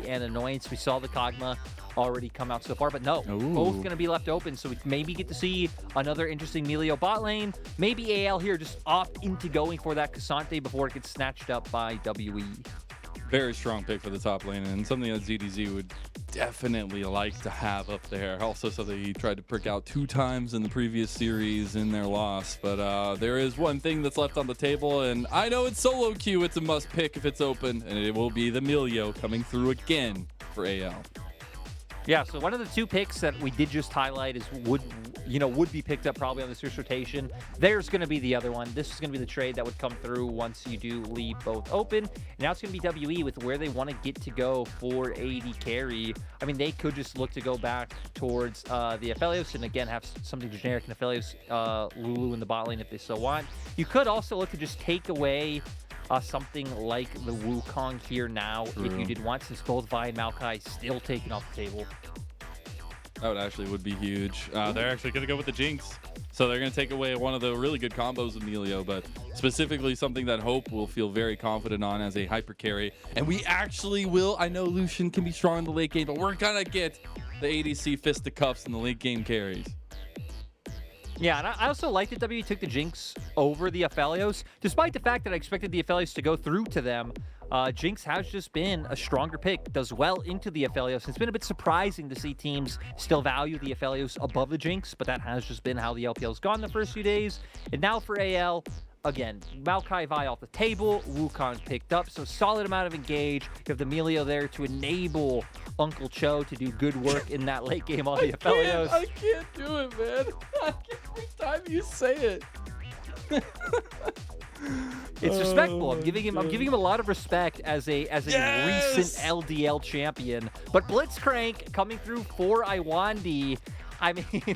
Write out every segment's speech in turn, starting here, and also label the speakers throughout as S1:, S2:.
S1: be an annoyance. We saw the Kog'Maw already come out so far, but no,
S2: Ooh.
S1: both going to be left open, so we maybe get to see another interesting Melio bot lane. Maybe AL here just opt into going for that K'Sante before it gets snatched up by WE.
S2: Very strong pick for the top lane, and something that ZDZ would definitely like to have up there. Also something he tried to prick out 2 times in the previous series in their loss. But there is one thing that's left on the table, and I know it's solo queue. It's a must pick if it's open, and it will be the Melio coming through again for AL.
S1: Yeah, so one of the 2 picks that we did just highlight is would be picked up probably on this first rotation. There's going to be the other one. This is going to be the trade that would come through once you do leave both open. And now it's going to be WE with where they want to get to go for AD carry. I mean, they could just look to go back towards the Aphelios and again have something generic in Aphelios, Lulu in the bot lane if they so want. You could also look to just take away something like the Wukong here now, if you did want, since both Vi and Maokai still taken off the table.
S2: That actually would be huge. They're actually going to go with the Jinx. So they're going to take away one of the really good combos of Melio, but specifically something that Hope will feel very confident on as a hyper carry. And we actually will. I know Lucian can be strong in the late game, but we're going to get the ADC fisticuffs in the late game carries.
S1: Yeah, and I also like that W took the Jinx over the Aphelios, despite the fact that I expected the Aphelios to go through to them. Jinx has just been a stronger pick, does well into the Aphelios. It's been a bit surprising to see teams still value the Aphelios above the Jinx, but that has just been how the LPL's gone the first few days. And now for AL, again, Maokai Vi off the table, Wukong picked up, so solid amount of engage. You have the Melio there to enable Uncle Cho to do good work in that late game on the Aphelios.
S2: I can't do it, man. Every time you say it.
S1: It's respectful. I'm giving him a lot of respect as a
S2: Yes!
S1: recent LDL champion. But Blitzcrank coming through for Lwandy. I mean,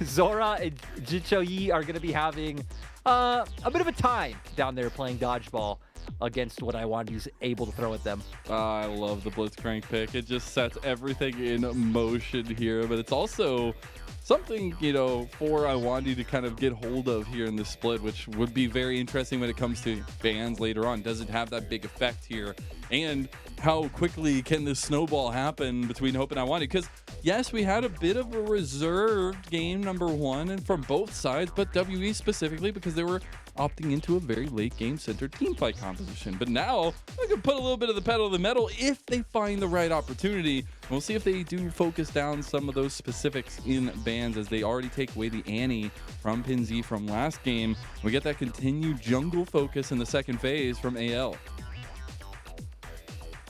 S1: Zorah and zhiqiuyi are going to be having a bit of a time down there playing dodgeball against what Lwandy's able to throw at them.
S2: I love the Blitzcrank pick. It just sets everything in motion here, but it's also something, you know, for Lwandy to kind of get hold of here in this split, which would be very interesting when it comes to bans later on. Does it have that big effect here? And how quickly can this snowball happen between Hope and Lwandy? Because yes, we had a bit of a reserved game number 1 and from both sides, but WE specifically because they were opting into a very late game centered team fight composition. But now they can put a little bit of the pedal to the metal if they find the right opportunity. We'll see if they do focus down some of those specifics in bans, as they already take away the Annie from pinz from last game. We get that continued jungle focus in the second phase from AL.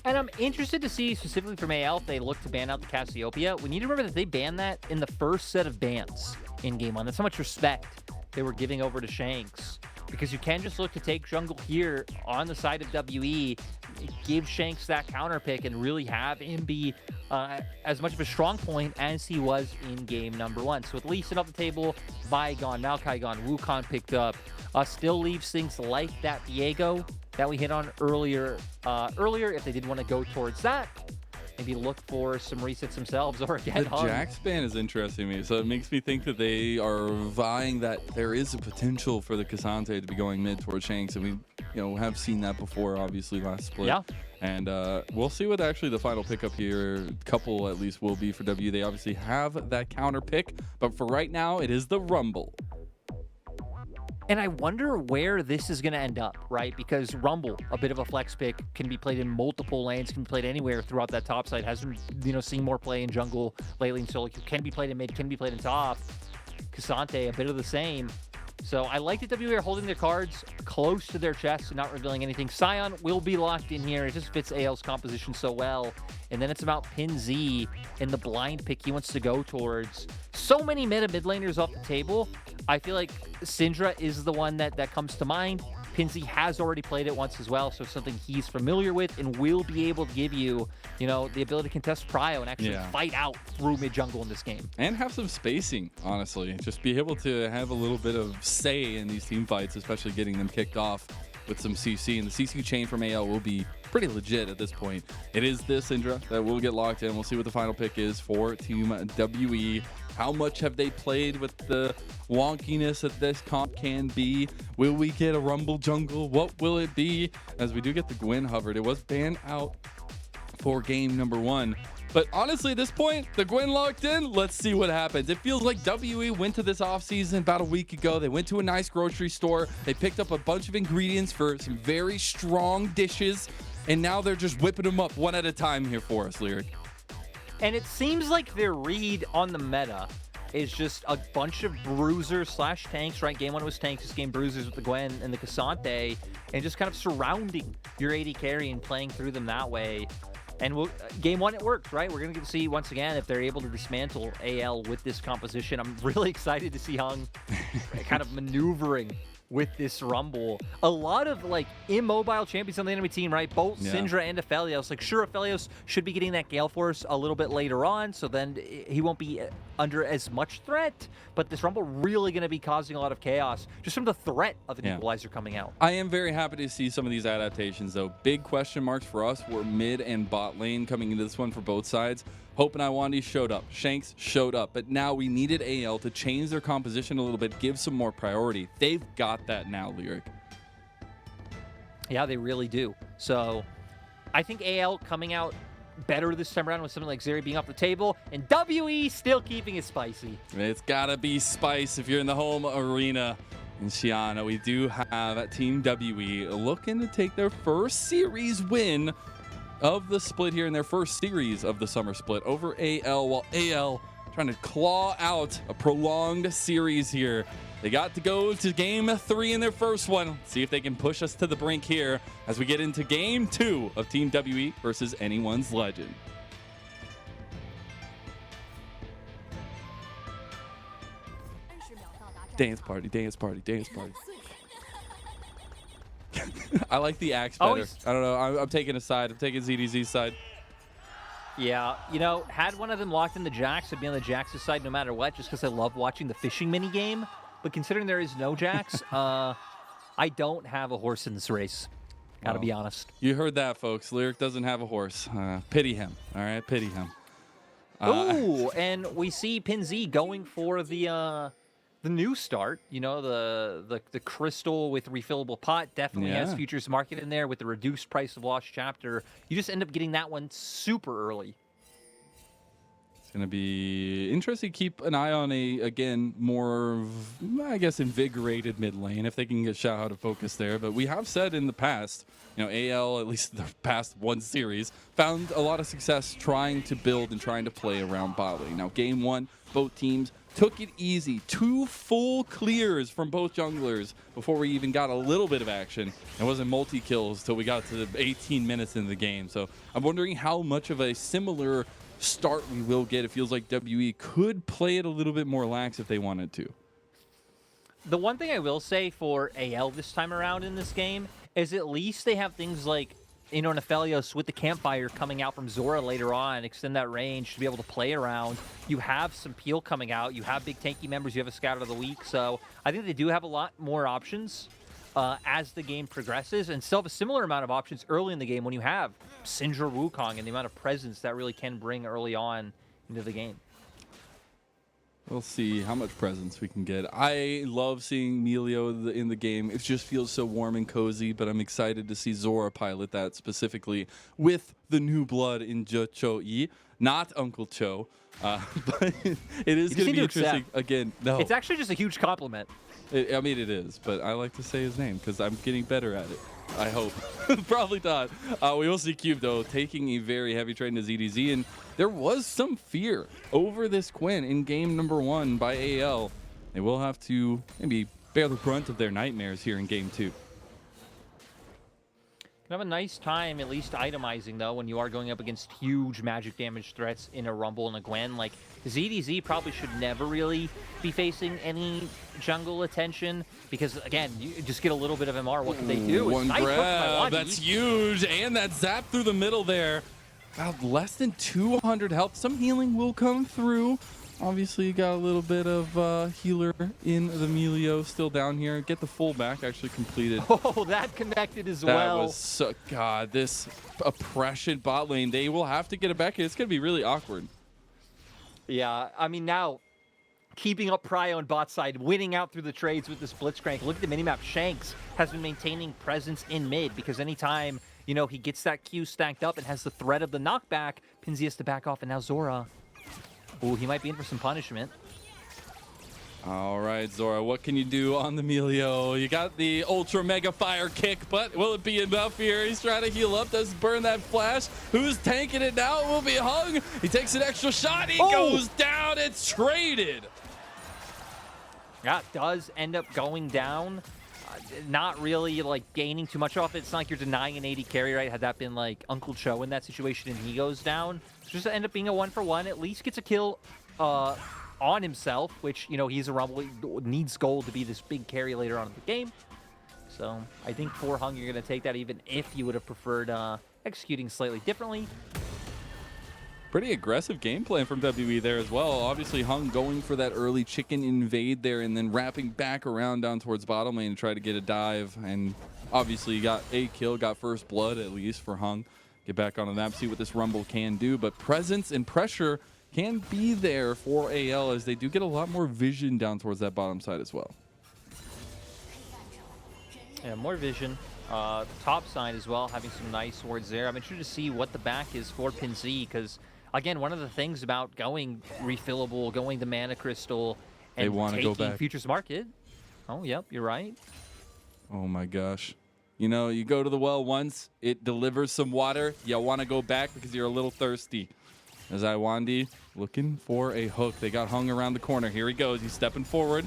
S1: And I'm interested to see, specifically from AL, if they look to ban out the Cassiopeia. We need to remember that they banned that in the first set of bans in Game 1. That's how much respect they were giving over to Shanks. Because you can just look to take jungle here on the side of WE, give Shanks that counter pick, and really have him be as much of a strong point as he was in game number 1. So with Lee sitting off the table, Vi gone, Maokai gone, Wukong picked up, still leaves things like that Viego that we hit on earlier. If they did want to go towards that, maybe look for some resets themselves or get
S2: The Jax ban is interesting to me, so it makes me think that they are vying that there is a potential for the K'Sante to be going mid towards Shanks, and we have seen that before, obviously last split.
S1: Yeah.
S2: And we'll see what actually the final pickup here, couple at least, will be for W. They obviously have that counter pick, but for right now, it is the Rumble.
S1: And I wonder where this is going to end up, right? Because Rumble, a bit of a flex pick, can be played in multiple lanes, can be played anywhere throughout that top side. Hasn't, seen more play in jungle lately, and so can be played in mid, can be played in top. K'Sante, a bit of the same. So I like that WE are holding their cards close to their chest and not revealing anything. Sion will be locked in here. It just fits AL's composition so well. And then it's about pinz and the blind pick he wants to go towards. So many mid laners off the table. I feel like Syndra is the one that comes to mind. pinz has already played it once as well, so it's something he's familiar with and will be able to give you, the ability to contest prio and actually fight out through mid jungle in this game.
S2: And have some spacing, honestly. Just be able to have a little bit of say in these team fights, especially getting them kicked off with some CC. And the CC chain from AL will be pretty legit at this point. It is this Syndra that will get locked in. We'll see what the final pick is for Team WE. How much have they played with the wonkiness that this comp can be? Will we get a Rumble jungle? What will it be? As we do get the Gwen hovered. It was banned out for game number 1. But honestly, at this point, the Gwen locked in. Let's see what happens. It feels like WE went to this offseason about a week ago. They went to a nice grocery store. They picked up a bunch of ingredients for some very strong dishes. And now they're just whipping them up one at a time here for us, Lyric.
S1: And it seems like their read on the meta is just a bunch of bruisers slash tanks, right? Game 1 was tanks, this game bruisers with the Gwen and the Cassante, and just kind of surrounding your AD carry and playing through them that way. And game 1, it worked, right? We're going to get to see once again if they're able to dismantle AL with this composition. I'm really excited to see Heng kind of maneuvering with this Rumble. A lot of like immobile champions on the enemy team, right? Both Syndra and Aphelios. Like, sure, Aphelios should be getting that Gale Force a little bit later on, so then he won't be under as much threat. But this Rumble really going to be causing a lot of chaos just from the threat of an equalizer coming out.
S2: I am very happy to see some of these adaptations, though. Big question marks for us were mid and bot lane coming into this one for both sides. Hope and Lwandy showed up. Shanks showed up. But now we needed AL to change their composition a little bit, give some more priority. They've got that now, Lyric.
S1: Yeah, they really do. So I think AL coming out better this time around with something like Zeri being off the table, and WE still keeping it spicy.
S2: It's got to be spice if you're in the home arena. In Xiaohao, we do have Team WE looking to take their first series win of the split here in their first series of the summer split over AL, while AL trying to claw out a prolonged series here. They got to go to game 3 in their first one. See if they can push us to the brink here as we get into game 2 of Team WE versus Anyone's Legend. Dance party, dance party, dance party. I like the axe better. I don't know. I'm taking a side. I'm taking ZDZ's side.
S1: Yeah, you know, had one of them locked in the Jax, I'd be on the Jax's side no matter what, just because I love watching the fishing mini game. But considering there is no Jax, I don't have a horse in this race. Gotta be honest.
S2: You heard that, folks. Lyric doesn't have a horse. Pity him. All right, pity him.
S1: Ooh, and we see pinz going for the new start. You know, the crystal with refillable pot definitely has futures market in there with the reduced price of Lost Chapter. You just end up getting that one super early.
S2: It's going to be interesting to keep an eye on again, more, I guess, invigorated mid lane if they can get Xiaohao to focus there. But we have said in the past, you know, AL, at least the past one series, found a lot of success trying to build and trying to play around bot lane. Now, game 1, both teams took it easy. 2 full clears from both junglers before we even got a little bit of action. It wasn't multi-kills till we got to the 18 minutes in the game. So I'm wondering how much of a similar start we will get. It feels like WE could play it a little bit more lax if they wanted to.
S1: The one thing I will say for AL this time around in this game is at least they have things like, you know, Aphelios with the campfire coming out from Zorah later on, extend that range to be able to play around. You have some peel coming out. You have big tanky members. You have a scout of the week. So I think they do have a lot more options as the game progresses, and still have a similar amount of options early in the game when you have Syndra Wukong and the amount of presence that really can bring early on into the game.
S2: We'll see how much presence we can get. I love seeing Melio in the game. It just feels so warm and cozy, but I'm excited to see Zorah pilot that specifically with the new blood in zhiqiuyi, not Uncle Cho. But it is going to be interesting. Again, no.
S1: It's actually just a huge compliment.
S2: I mean, it is, but I like to say his name because I'm getting better at it. I hope. Probably not. We will see Cube, though, taking a very heavy train to ZDZ, and there was some fear over this Quinn in game number 1 by AL. They will have to maybe bear the brunt of their nightmares here in game 2.
S1: Have a nice time at least itemizing, though, when you are going up against huge magic damage threats in a Rumble and a Gwen. Like, ZDZ probably should never really be facing any jungle attention because, again, you just get a little bit of MR. What can they do?
S2: One grab, that's huge, and that zap through the middle there. About less than 200 health. Some healing will come through. Obviously, you got a little bit of healer in the Melio still down here. Get the full back actually completed.
S1: Oh, that connected as well.
S2: That was so, God, this oppression bot lane. They will have to get it back. It's going to be really awkward.
S1: Yeah, I mean, now keeping up prio on bot side, winning out through the trades with this Blitzcrank. Look at the minimap. Shanks has been maintaining presence in mid because anytime you know, he gets that Q stacked up and has the threat of the knockback. pinz has to back off, and now Zorah. Ooh, he might be in for some punishment.
S2: All right, Zorah, what can you do on the Melio? You got the ultra mega fire kick, but will it be enough here? He's trying to heal up, does burn that flash. Who's tanking it now? It will be Heng. He takes an extra shot. He goes down. It's traded.
S1: Yeah, it does end up going down. Not really like gaining too much off it. It's not like you're denying an 80 carry, right? Had that been like Uncle Cho in that situation and he goes down, it's just end up being a 1-for-1. At least gets a kill on himself, which, you know, he's a Rumble. He needs gold to be this big carry later on in the game. So I think for Heng, you're going to take that, even if you would have preferred executing slightly differently.
S2: Pretty aggressive game plan from WE there as well. Obviously, Heng going for that early chicken invade there and then wrapping back around down towards bottom lane to try to get a dive. And obviously, got a kill, got first blood at least for Heng. Get back on the map, see what this Rumble can do. But presence and pressure can be there for AL as they do get a lot more vision down towards that bottom side as well.
S1: Yeah, more vision. Top side as well, having some nice wards there. I'm interested to see what the back is for pinz, because again, one of the things about going refillable, going the mana crystal, and taking futures market. Oh, yep, you're right.
S2: Oh my gosh. You know, you go to the well once, it delivers some water. You want to go back because you're a little thirsty. As Lwandy looking for a hook. They got Heng around the corner. Here he goes. He's stepping forward.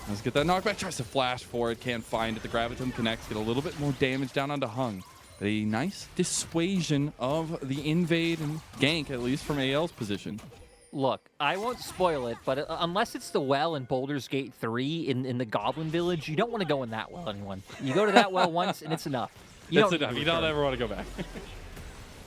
S2: Let's get that knockback. Tries to flash for it. Can't find it. The Graviton connects. Get a little bit more damage down onto Heng. A nice dissuasion of the invade and gank, at least from AL's position.
S1: Look, I won't spoil it, but unless it's the well in Baldur's Gate 3 in the Goblin Village, you don't want to go in that well, anyone. You go to that well once, and it's enough.
S2: It's enough. You don't ever want to go back.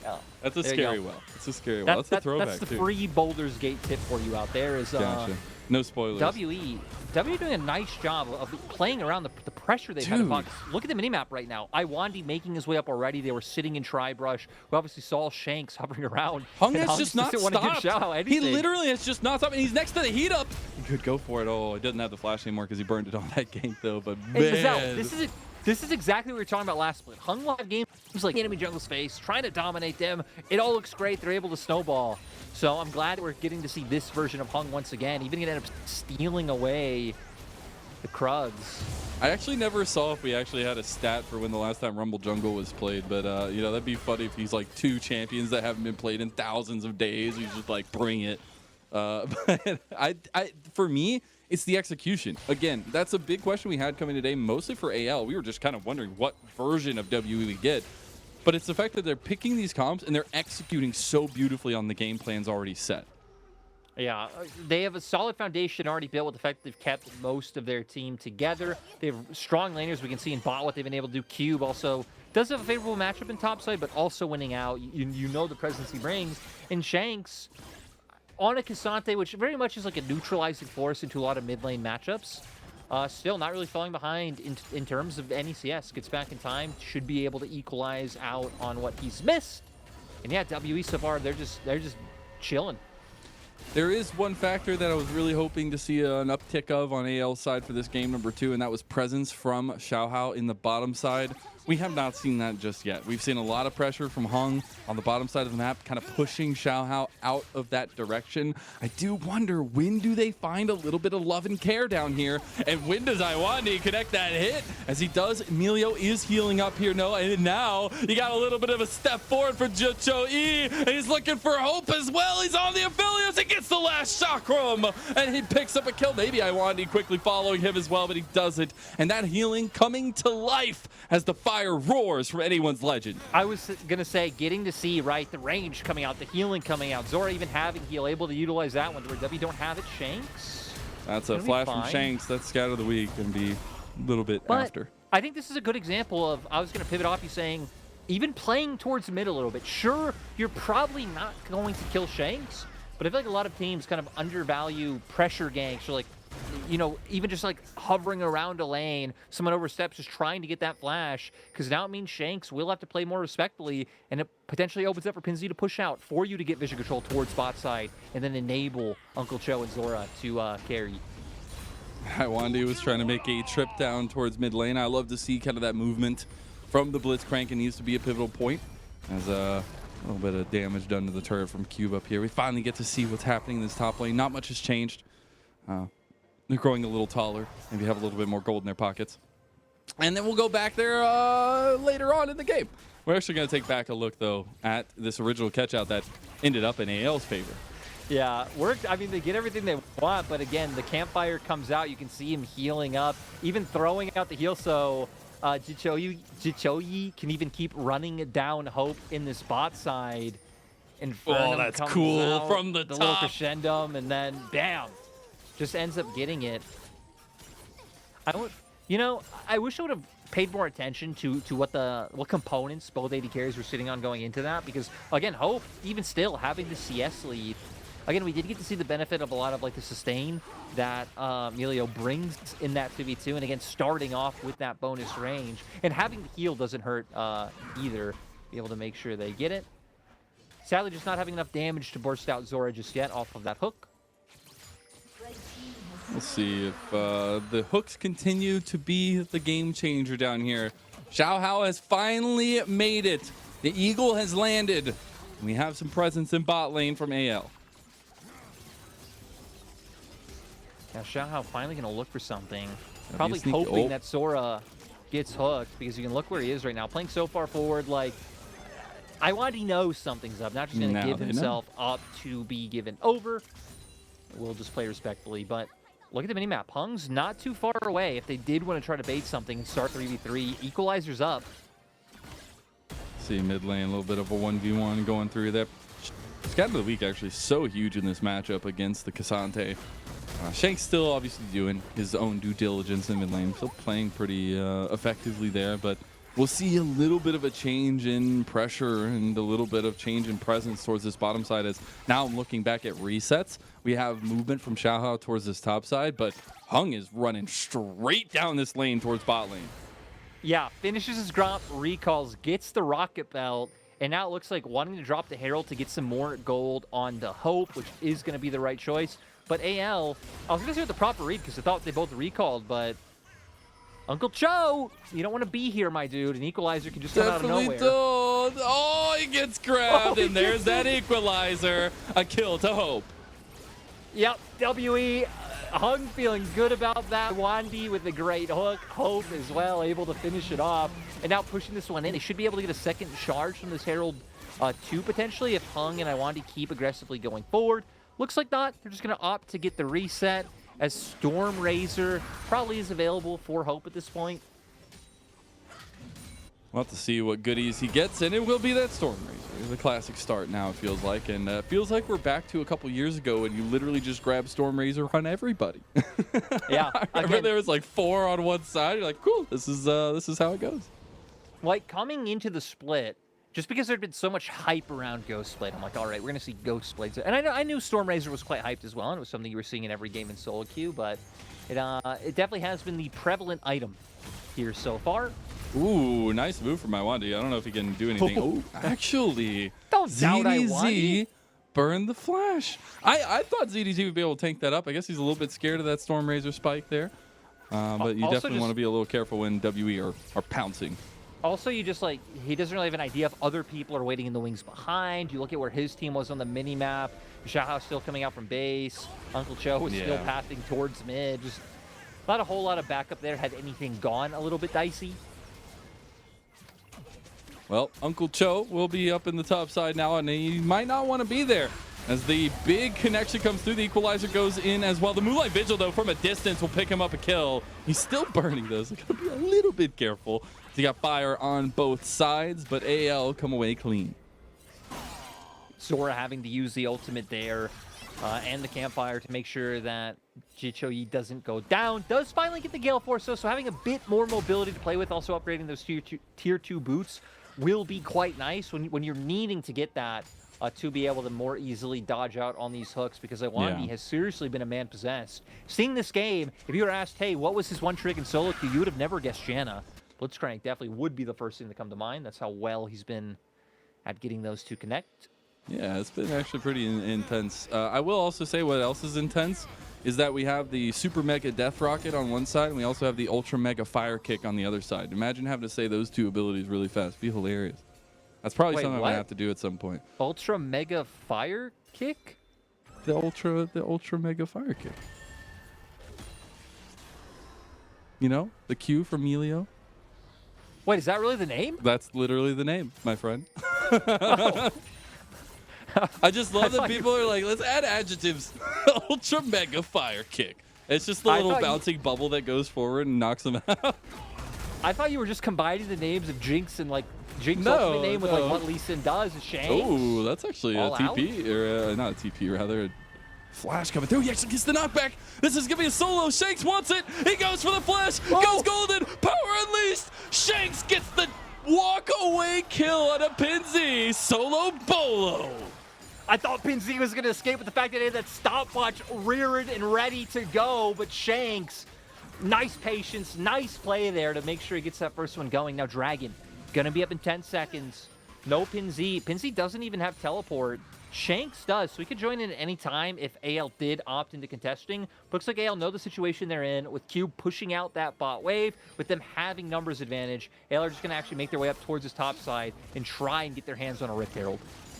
S1: Oh,
S2: that's a scary well. It's a scary well. That's a throwback,
S1: That's the
S2: too.
S1: free Baldur's Gate tip for you out there. Is
S2: gotcha. No spoilers.
S1: WE doing a nice job of playing around the pressure they've had in box. Look at the minimap right now. Lwandy making his way up already. They were sitting in Tri-Brush. We obviously saw Shanks hovering around.
S2: Heng has just not stopped.
S1: He
S2: literally has just not stopped. And he's next to the heat up. He could go for it. Oh, he doesn't have the flash anymore because he burned it on that gank, though. But man.
S1: Mazel, this is exactly what we were talking about last split. Heng live game was like enemy jungle's face, trying to dominate them. It all looks great. They're able to snowball. So I'm glad we're getting to see this version of Heng once again. Even gonna end up stealing away the Krugs.
S2: I actually never saw if we actually had a stat for when the last time Rumble Jungle was played, but you know, that'd be funny if he's like 2 champions that haven't been played in thousands of days. He's just like, bring it. But for me, it's the execution. Again, that's a big question we had coming today, mostly for AL. We were just kind of wondering what version of WE we get. But it's the fact that they're picking these comps and they're executing so beautifully on the game plans already set.
S1: Yeah, they have a solid foundation already built with the fact that they've kept most of their team together. They have strong laners. We can see in bot what they've been able to do. Cube also does have a favorable matchup in top side, but also winning out. You know the presence he brings. And Shanks on a Cassante, which very much is like a neutralizing force into a lot of mid lane matchups. Still not really falling behind in terms of NECS. Gets back in time, should be able to equalize out on what he's missed. And yeah, WE so far, they're just chilling.
S2: There is one factor that I was really hoping to see an uptick of on AL's side for this game number 2, and that was presence from Xiaohao in the bottom side. We have not seen that just yet. We've seen a lot of pressure from Heng on the bottom side of the map, kind of pushing Xiaohao out of that direction. I do wonder, when do they find a little bit of love and care down here? And when does Lwandy connect that hit? As he does, Emilio is healing up here, no, and now you got a little bit of a step forward for zhiqiuyi, and he's looking for hope as well. He's on the affiliates, he gets the last chakram, and he picks up a kill. Maybe Lwandy quickly following him as well, but he doesn't. And that healing coming to life as the fire roars from anyone's legend.
S1: I was going to say, getting to see, right, the range coming out, the healing coming out. Zorah even having heal, able to utilize that one. Where W don't have it, Shanks.
S2: That's a flash from Shanks. That's scout of the week and be a little bit after.
S1: I think this is a good example of, I was going to pivot off you saying, even playing towards the mid a little bit. Sure, you're probably not going to kill Shanks, but I feel like a lot of teams kind of undervalue pressure ganks, or like, you know, even just like hovering around a lane, someone oversteps, just trying to get that flash, because now it means Shanks will have to play more respectfully, and it potentially opens up for pinz to push out for you to get vision control towards bot side, and then enable Uncle Cho and Zorah to carry.
S2: Lwandy was trying to make a trip down towards mid lane. I love to see kind of that movement from the Blitzcrank. It needs to be a pivotal point as a little bit of damage done to the turret from Cube up here. We finally get to see what's happening in this top lane. Not much has changed. They're growing a little taller. Maybe have a little bit more gold in their pockets. And then we'll go back there later on in the game. We're actually going to take back a look, though, at this original catch-out that ended up in AL's favor.
S1: Yeah, I mean, they get everything they want, but again, the campfire comes out. You can see him healing up, even throwing out the heal, so zhiqiuyi can even keep running down Hope in this bot side. And
S2: that's cool from the
S1: little
S2: top.
S1: crescendo, and then bam, just ends up getting it. I wish I would have paid more attention to what components both AD carries were sitting on going into that, because again, Hope even still having the CS lead. Again, we did get to see the benefit of a lot of like the sustain that Emilio brings in that 2v2, and again, starting off with that bonus range and having the heal doesn't hurt either. Be able to make sure they get it. Sadly, just not having enough damage to burst out Zorah just yet off of that hook.
S2: We'll see if the hooks continue to be the game changer down here. Xiaohao has finally made it. The Eagle has landed. We have some presence in bot lane from AL.
S1: Yeah, Xiaohao finally going to look for something.
S2: That'd
S1: Probably
S2: be a sneak-
S1: hoping that Zorah gets hooked, because you can look where he is right now. Playing so far forward, like, Lwandy knows something's up. Not just going to give himself up to be given over. We'll just play respectfully, but look at the minimap. Heng's not too far away. If they did want to try to bait something and start 3v3, Equalizer's up.
S2: See mid lane, a little bit of a 1v1 going through there. Scat of the week actually so huge in this matchup against the Cassante. Shanks still obviously doing his own due diligence in mid lane, still playing pretty effectively there, but we'll see a little bit of a change in pressure and a little bit of change in presence towards this bottom side, as now I'm looking back at resets. We have movement from Xiaohao towards this top side, but Heng is running straight down this lane towards bot lane.
S1: Yeah, finishes his gromp, recalls, gets the rocket belt, and now it looks like wanting to drop the Herald to get some more gold on the Hope, which is going to be the right choice. But AL, I was going to say with the proper read because I thought they both recalled, but Uncle Cho, you don't want to be here, my dude. An Equalizer can just come out of nowhere.
S2: Don't. Oh, he gets grabbed, and there's that Equalizer. A kill to Hope.
S1: Yep, WE. Heng feeling good about that. Lwandy with the great hook. Hope as well, able to finish it off. And now pushing this one in. They should be able to get a second charge from this Herald 2 potentially if Heng and Lwandy keep aggressively going forward. Looks like not. They're just going to opt to get the reset, as Storm Razor probably is available for Hope at this point.
S2: We'll have to see what goodies he gets, and it will be that Storm Razor. The classic start now, it feels like. And it feels like we're back to a couple years ago when you literally just grab Storm Razor on everybody.
S1: Yeah.
S2: I remember there was like 4 on one side. You're like, cool, this is how it goes.
S1: Like, coming into the split, just because there'd been so much hype around Ghost Blade, I'm like, all right, we're going to see Ghost Blades. And I knew Storm Razor was quite hyped as well, and it was something you were seeing in every game in solo queue, but it definitely has been the prevalent item here so far.
S2: Ooh, nice move from Lwandy. I don't know if he can do anything. Oh, actually,
S1: Don't doubt
S2: ZDZ burned the flash. I thought ZDZ would be able to tank that up. I guess he's a little bit scared of that Storm Razor spike there. But you definitely want to be a little careful when WE are pouncing.
S1: Also, you just, like, he doesn't really have an idea if other people are waiting in the wings behind. You look at where his team was on the mini-map. Xiaohao still coming out from base. Uncle Cho was still pathing towards mid. Just not a whole lot of backup there had anything gone a little bit dicey.
S2: Well, Uncle Cho will be up in the top side now, and he might not want to be there. As the big connection comes through, the Equalizer goes in as well. The Moonlight Vigil, though, from a distance will pick him up a kill. He's still burning those. So gotta be a little bit careful. He got fire on both sides, but AL come away clean.
S1: Zorah having to use the ultimate there and the campfire to make sure that zhiqiuyi doesn't go down. Does finally get the Gale Force, though, so having a bit more mobility to play with, also upgrading those tier 2 boots will be quite nice when you're needing to get that to be able to more easily dodge out on these hooks, because Lwandy has seriously been a man possessed. Seeing this game, if you were asked, hey, what was his one trick in solo queue, you would have never guessed Janna. Blitzcrank definitely would be the first thing to come to mind. That's how well he's been at getting those to connect.
S2: Yeah, it's been actually pretty intense. I will also say what else is intense is that we have the Super Mega Death Rocket on one side, and we also have the Ultra Mega Fire Kick on the other side. Imagine having to say those two abilities really fast. It'd be hilarious. That's probably something I'm going to have to do at some point.
S1: Ultra Mega Fire Kick?
S2: The Ultra Mega Fire Kick. You know, the Q from Melio.
S1: Wait, is that really the name?
S2: That's literally the name, my friend. I just love that people are like, let's add adjectives. Ultra Mega Fire Kick. It's just the little bouncing bubble that goes forward and knocks them out.
S1: I thought you were just combining the names of Jinx and like Jinx ultimate name with like what Lee Sin does and Shanks.
S2: Oh, that's actually a TP, or not a TP, rather a flash coming through. He actually gets the knockback. This is going to be a solo. Shanks wants it. He goes for the flash. Goes golden. Power unleashed. Shanks gets the walk away kill on a pinz. Solo bolo.
S1: I thought pinz was going to escape with the fact that he had that stopwatch reared and ready to go, but Shanks, nice patience, nice play there to make sure he gets that first one going. Now Dragon, going to be up in 10 seconds. No pinz. Pinz doesn't even have teleport. Shanks does, so he could join in at any time if AL did opt into contesting. Looks like AL know the situation they're in, with Cube pushing out that bot wave, with them having numbers advantage. AL are just going to actually make their way up towards his top side and try and get their hands on a Rift Herald.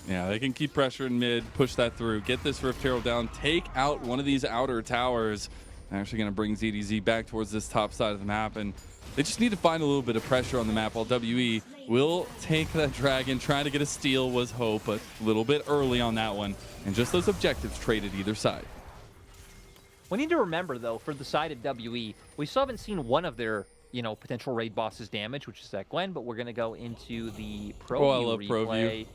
S2: Yeah, they can keep pressure in mid, push that through, get this Rift Herald down, take out one of these outer towers. They're actually going to bring ZDZ back towards this top side of the map, and they just need to find a little bit of pressure on the map while WE will take that Dragon. Trying to get a steal was hope, but a little bit early on that one. And just those objectives traded either side.
S1: We need to remember, though, for the side of WE, we still haven't seen one of their, potential raid bosses damage, which is that Gwen, but we're going to go into the ProView replay. ProView.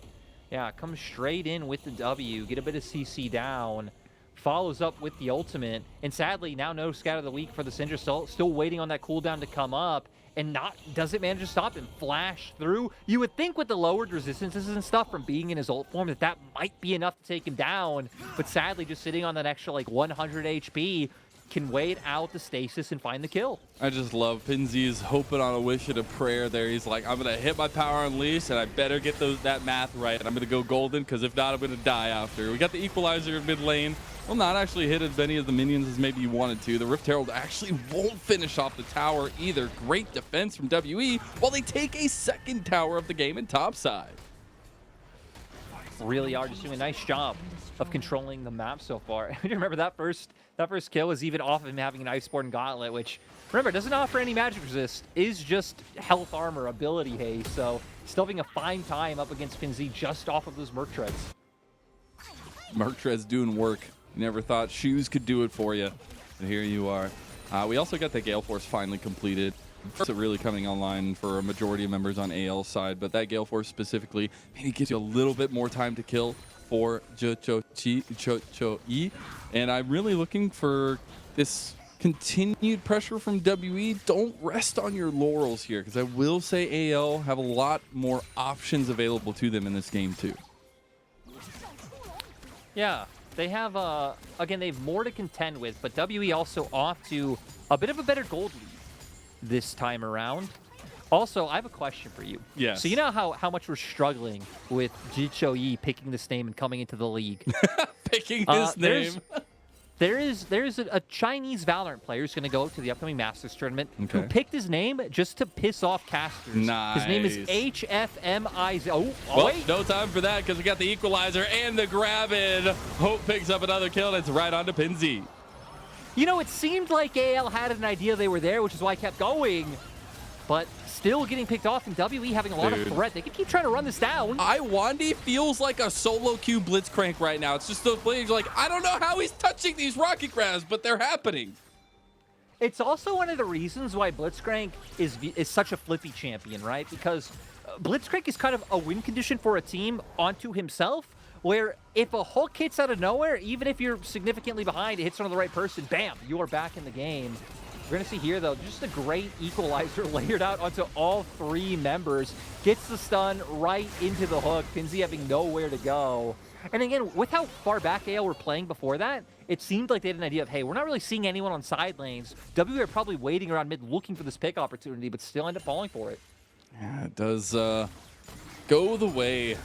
S1: Yeah, come straight in with the W, get a bit of CC down, follows up with the ultimate, and sadly, now no scout of the week for the Syndra, still waiting on that cooldown to come up, and doesn't manage to stop him. Flash through. You would think with the lowered resistances and stuff from being in his ult form that might be enough to take him down, but sadly, just sitting on that extra 100 HP, can wait out the stasis and find the kill.
S2: I just love pinz hoping on a wish and a prayer there. He's like, I'm going to hit my power unleash, and I better get that math right. I'm going to go golden, because if not, I'm going to die after. We got the equalizer in mid lane. Will not actually hit as many of the minions as maybe you wanted to. The Rift Herald actually won't finish off the tower either. Great defense from WE, while they take a second tower of the game in top side.
S1: Really are just doing a nice job of controlling the map so far. Remember that first kill was even off of him having an Iceborne Gauntlet, which, remember, doesn't offer any magic resist, is just health armor, ability haste, so still having a fine time up against pinz just off of those Merc Treads.
S2: Merc Treads doing work. You never thought shoes could do it for you, and here you are. We also got the Gale Force finally completed. It's really coming online for a majority of members on AL side, but that Gale Force specifically maybe gives you a little bit more time to kill for zhiqiuyi, and I'm really looking for this continued pressure from WE. Don't rest on your laurels here, because I will say AL have a lot more options available to them in this game too.
S1: Yeah, they have, again, they have more to contend with, but WE also off to a bit of a better gold lead this time around. Also, I have a question for you.
S2: Yes.
S1: So you know how much we're struggling with zhiqiuyi picking this name and coming into the league?
S2: Picking his name.
S1: There's a Chinese Valorant player who's going to go to the upcoming Masters tournament who picked his name just to piss off casters.
S2: Nice.
S1: His name is HFMIZ. Oh,
S2: well,
S1: wait.
S2: no time for that, because we got the equalizer and the grab in. Hope picks up another kill, and it's right onto pinz.
S1: You know, it seemed like AL had an idea they were there, which is why I kept going. But still getting picked off, and WE having a lot of threat. They can keep trying to run this down.
S2: Lwandy feels like a solo queue blitzcrank right now. It's just those players like, I don't know how he's touching these rocket grabs, but they're happening.
S1: It's also one of the reasons why Blitzcrank is such a flippy champion, right? Because Blitzcrank is kind of a win condition for a team onto himself, where if a Hulk hits out of nowhere, even if you're significantly behind, it hits on the right person, bam, you are back in the game. We're going to see here, though, just a great equalizer layered out onto all three members. Gets the stun right into the hook. pinz having nowhere to go. And again, with how far back AL were playing before that, it seemed like they had an idea of, hey, we're not really seeing anyone on side lanes. WE are probably waiting around mid looking for this pick opportunity, but still end up falling for it.
S2: Yeah, it does go the way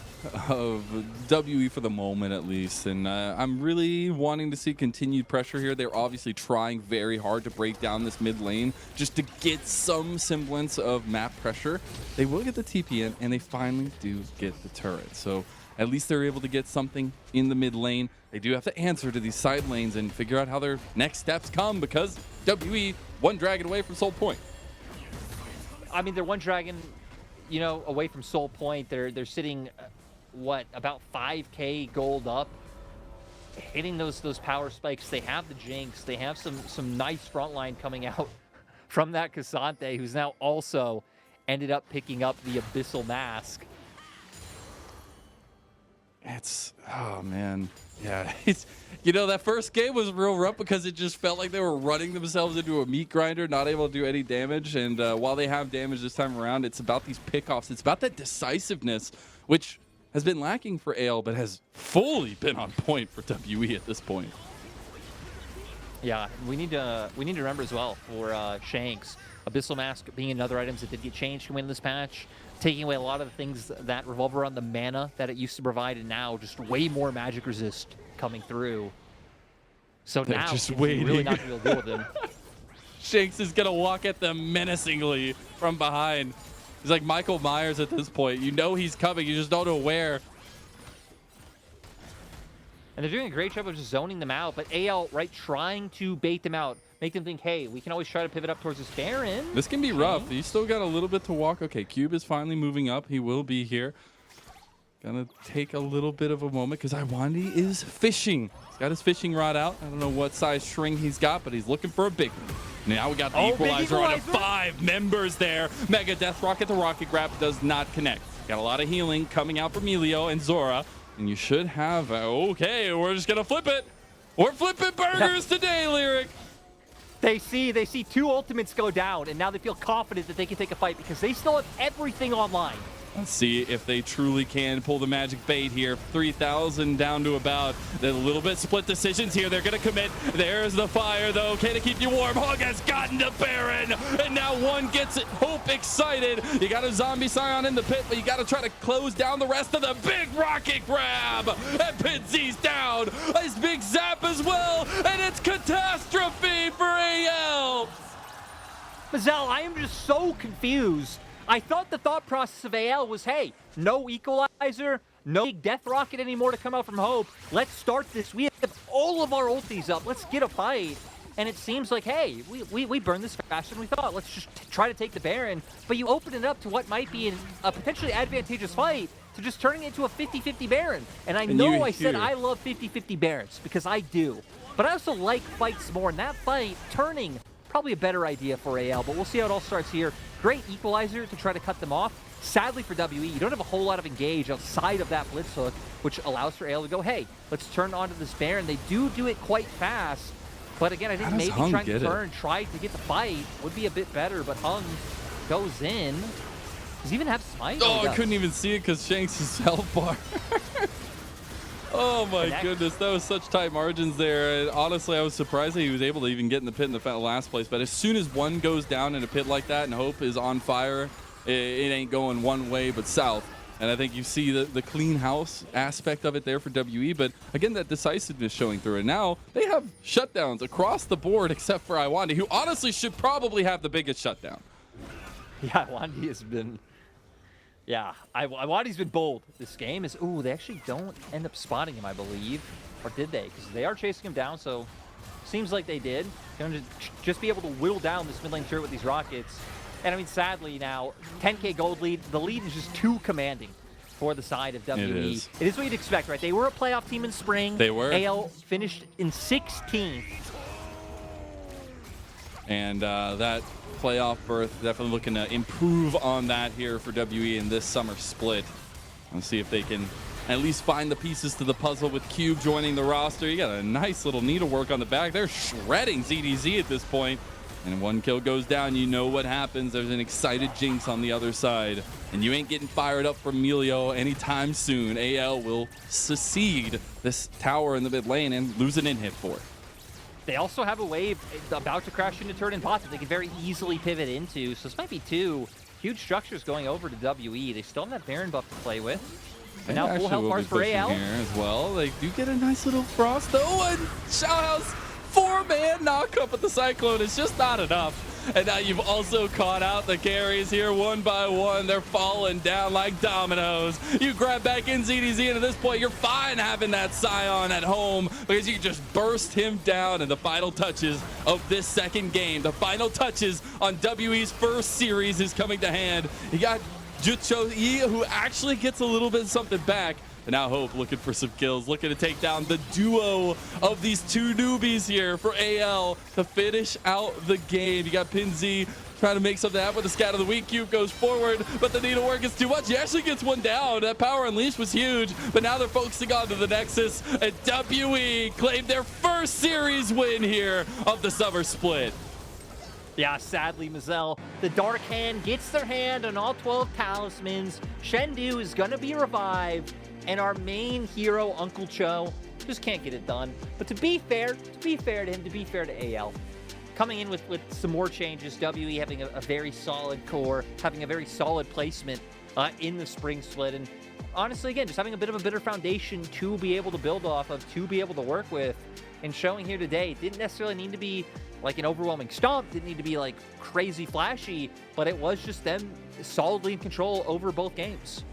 S2: of WE for the moment, at least. And I'm really wanting to see continued pressure here. They're obviously trying very hard to break down this mid lane just to get some semblance of map pressure. They will get the TP in, and they finally do get the turret. So at least they're able to get something in the mid lane. They do have to answer to these side lanes and figure out how their next steps come, because WE one dragon away from Soul Point.
S1: I mean, they're one dragon, you know, away from Soul Point. They're sitting, what, about 5K gold up, hitting those power spikes. They have the Jinx. They have some nice front line coming out from that Cassante, who's now also ended up picking up the Abyssal Mask.
S2: It's, oh man, yeah. It's, you know, that first game was real rough because it just felt like they were running themselves into a meat grinder, not able to do any damage. And while they have damage this time around, it's about these pickoffs. It's about that decisiveness, which has been lacking for AL, but has fully been on point for WE at this point.
S1: Yeah, we need to remember as well for Shanks, Abyssal Mask being another items that did get changed to win this patch, taking away a lot of the things that revolve around the mana that it used to provide, and now just way more magic resist coming through. So
S2: They're
S1: now
S2: just
S1: it's
S2: waiting.
S1: really not going to be able to deal with him.
S2: Shanks is going to walk at them menacingly from behind. He's like Michael Myers at this point. You know he's coming, you just don't know where.
S1: And they're doing a great job of just zoning them out, but AL, right, trying to bait them out, make them think, hey, we can always try to pivot up towards this Baron.
S2: This can be rough. He's still got a little bit to walk. Okay, Cube is finally moving up. He will be here. Gonna take a little bit of a moment because Lwandy is fishing. He's got his fishing rod out. I don't know what size string he's got, but he's looking for a big one. Now we got the equalizer on 5 members there. Mega Death Rocket, the rocket grab does not connect. Got a lot of healing coming out from Elio and Zorah. And you should have, okay, we're just gonna flip it. We're flipping burgers today, Lyric.
S1: They see 2 ultimates go down, and now they feel confident that they can take a fight because they still have everything online.
S2: Let's see if they truly can pull the magic bait here. 3,000 down to about a little bit split decisions here. They're going to commit. There's the fire, though. Can it keep you warm? Hog has gotten to Baron, and now one gets Hope excited. You got a zombie Scion in the pit, but you got to try to close down the rest of the big rocket grab. And pinz's down. His big zap as well, and it's catastrophe for AL.
S1: Mazel, I am just so confused. I thought the thought process of AL was, hey, no equalizer, no big death rocket anymore to come out from Hope. Let's start this. We have all of our ultis up. Let's get a fight. And it seems like, hey, we burned this faster than we thought. Let's just try to take the Baron. But you open it up to what might be a potentially advantageous fight to just turning it into a 50-50 Baron. And I know I said I love 50-50 Barons because I do. But I also like fights more. And that fight turning probably a better idea for AL, but we'll see how it all starts here. Great equalizer to try to cut them off. Sadly for WE, you don't have a whole lot of engage outside of that blitz hook, which allows for AL to go, hey, let's turn onto this Baron. They do it quite fast, but again, I think maybe trying to turn, try to get the fight would be a bit better, but Heng goes in. Does he even have smite?
S2: Oh, I couldn't even see it because Shanks' health bar. Oh my goodness, that was such tight margins there. And honestly, I was surprised that he was able to even get in the pit in the last place. But as soon as one goes down in a pit like that and Hope is on fire, it ain't going one way but south. And I think you see the clean house aspect of it there for WE. But again, that decisiveness showing through. And now they have shutdowns across the board except for Lwandy, who honestly should probably have the biggest shutdown.
S1: Yeah, Lwandy has been... Yeah, Lwandy's been bold this game. Ooh, they actually don't end up spotting him, I believe. Or did they? Because they are chasing him down, so seems like they did. Going to just be able to whittle down this mid lane turret with these rockets. And I mean, sadly now, 10K gold lead. The lead is just too commanding for the side of WE. It is what you'd expect, right? They were a playoff team in spring.
S2: They were.
S1: AL finished in 16th.
S2: And that playoff berth, definitely looking to improve on that here for WE in this summer split. Let's see if they can at least find the pieces to the puzzle with Cube joining the roster. You got a nice little needlework on the back. They're shredding ZDZ at this point. And one kill goes down, you know what happens. There's an excited Jinx on the other side. And you ain't getting fired up from Emilio anytime soon. AL will secede this tower in the mid lane and lose an in-hit for it.
S1: They also have a wave about to crash into turret and bot that they can very easily pivot into. So this might be 2 Huge structures going over to WE. They still have that Baron buff to play with. And
S2: They
S1: now full
S2: actually
S1: health
S2: will
S1: bars
S2: be
S1: for
S2: pushing
S1: AL.
S2: here as well. They do get a nice little frost though, and Xiaohao's 4-man knock up at the Cyclone is just not enough. And now you've also caught out the carries here one by one. They're falling down like dominoes. You grab back in ZDZ, and at this point, you're fine having that Scion at home because you can just burst him down in the final touches of this second game. The final touches on WE's first series is coming to hand. You got zhiqiuyi, who actually gets a little bit something back. And now Hope looking for some kills, looking to take down the duo of these two newbies here for AL to finish out the game. You got pinz trying to make something happen with the scat of the week. Cube goes forward, but the needlework is too much. He actually gets one down. That power unleash was huge, but now they're focusing on to the Nexus. And WE claimed their first series win here of the summer split.
S1: Yeah, sadly, Mazel, the Dark Hand gets their hand on all 12 talismans. Shendu is going to be revived, and our main hero, Uncle Cho, just can't get it done. But to be fair to him, to be fair to AL, coming in with some more changes, WE having a very solid core, having a very solid placement in the spring split, and honestly, again, just having a bit of a better foundation to be able to build off of, to be able to work with, and showing here today, didn't necessarily need to be like an overwhelming stomp, didn't need to be like crazy flashy, but it was just them solidly in control over both games.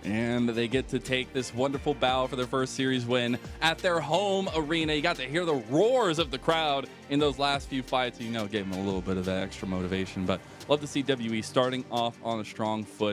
S2: And they get to take this wonderful bow for their first series win at their home arena. You got to hear the roars of the crowd in those last few fights. You know, gave them a little bit of that extra motivation. But love to see WE starting off on a strong foot.